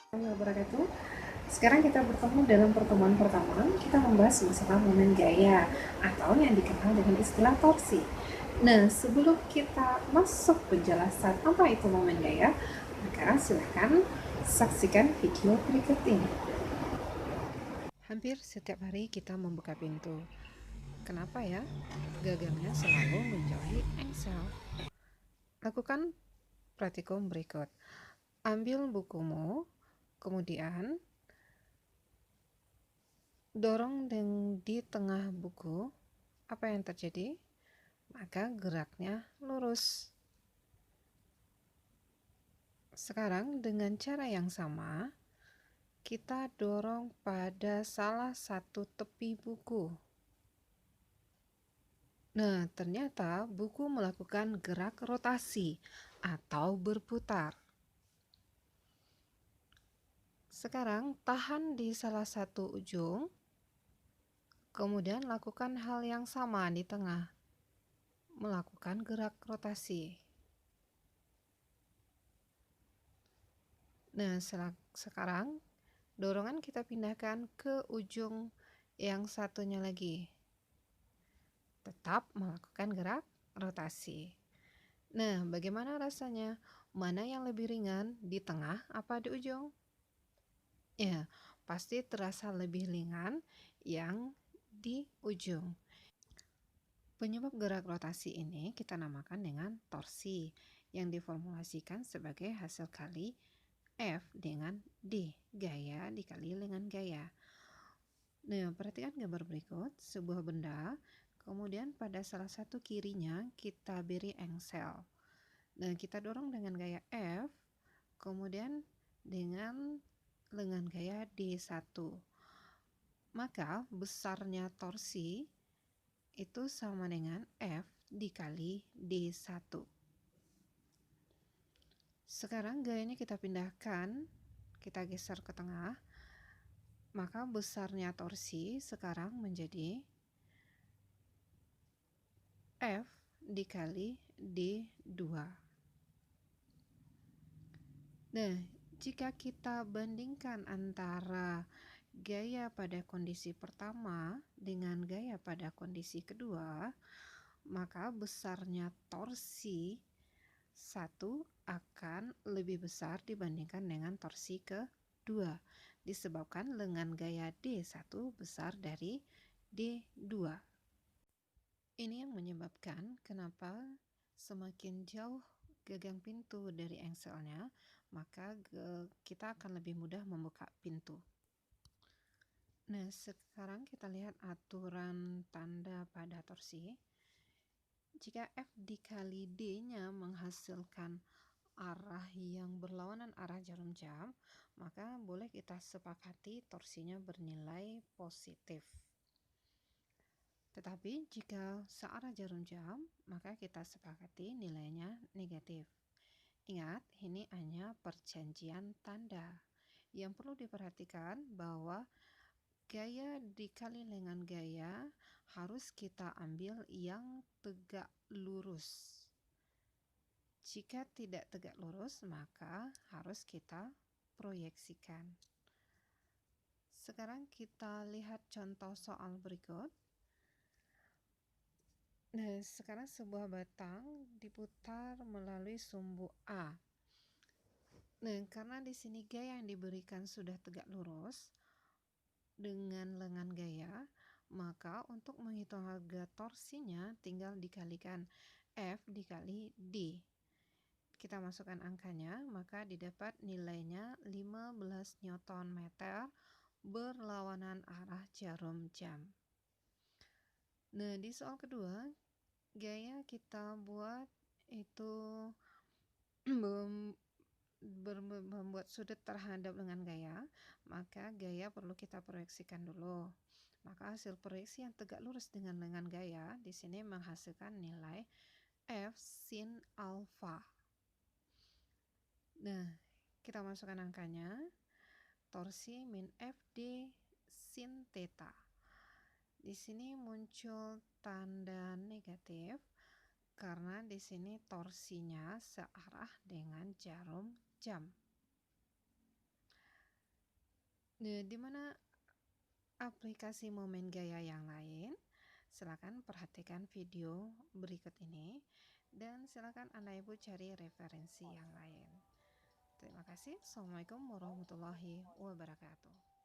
Wabarakatuh. Sekarang kita bertemu dalam pertemuan pertama. Kita membahas masalah momen gaya atau yang dikenal dengan istilah torsi. Nah, sebelum kita masuk penjelasan apa itu momen gaya, maka silahkan saksikan video berikut ini. Hampir setiap hari kita membuka pintu. Kenapa ya? Gagangnya selalu menjauhi engsel. Lakukan praktikum berikut. Ambil bukumu, kemudian dorong di tengah buku. Apa yang terjadi? Maka geraknya lurus. Sekarang dengan cara yang sama, kita dorong pada salah satu tepi buku. Nah, ternyata buku melakukan gerak rotasi atau berputar. Sekarang tahan di salah satu ujung, kemudian lakukan hal yang sama di tengah, melakukan gerak rotasi. Nah, sekarang dorongan kita pindahkan ke ujung yang satunya lagi. Tetap melakukan gerak rotasi. Nah, bagaimana rasanya? Mana yang lebih ringan, di tengah apa di ujung? Ya, pasti terasa lebih ringan yang di ujung. Penyebab gerak rotasi ini kita namakan dengan torsi, yang diformulasikan sebagai hasil kali F dengan D, gaya dikali dengan gaya. Nah, perhatikan gambar berikut, sebuah benda, kemudian pada salah satu kirinya kita beri engsel. Nah, kita dorong dengan gaya F, kemudian dengan gaya D1. Maka besarnya torsi itu sama dengan F dikali D1. Sekarang gayanya kita pindahkan, kita geser ke tengah, maka besarnya torsi sekarang menjadi F dikali D2. Nah, jika kita bandingkan antara gaya pada kondisi pertama dengan gaya pada kondisi kedua, maka besarnya torsi 1 akan lebih besar dibandingkan dengan torsi kedua, disebabkan lengan gaya D1 besar dari D2. Ini yang menyebabkan kenapa semakin jauh gagang pintu dari engselnya, maka kita akan lebih mudah membuka pintu. Nah, sekarang kita lihat aturan tanda pada torsi. Jika F dikali D-nya menghasilkan arah yang berlawanan arah jarum jam, maka boleh kita sepakati torsinya bernilai positif. Tetapi jika searah jarum jam, maka kita sepakati nilainya negatif. Ingat, ini hanya perjanjian tanda. Yang perlu diperhatikan bahwa gaya dikali dengan gaya harus kita ambil yang tegak lurus. Jika tidak tegak lurus, maka harus kita proyeksikan. Sekarang kita lihat contoh soal berikut. Nah, sekarang sebuah batang diputar melalui sumbu A. Nah, karena di sini gaya yang diberikan sudah tegak lurus dengan lengan gaya, maka untuk menghitung harga torsinya tinggal dikalikan F dikali D. Kita masukkan angkanya, maka didapat nilainya 15 Nm berlawanan arah jarum jam. Nah, di soal kedua, gaya kita buat itu membuat sudut terhadap lengan gaya, maka gaya perlu kita proyeksikan dulu. Maka hasil proyeksi yang tegak lurus dengan lengan gaya di sini menghasilkan nilai F sin alfa. Nah, kita masukkan angkanya. Torsi min FD sin theta. Di sini muncul tanda negatif karena di sini torsinya searah dengan jarum jam. Nah, di mana aplikasi momen gaya yang lain? Silakan perhatikan video berikut ini dan silakan Anda Ibu cari referensi yang lain. Terima kasih. Assalamualaikum warahmatullahi wabarakatuh.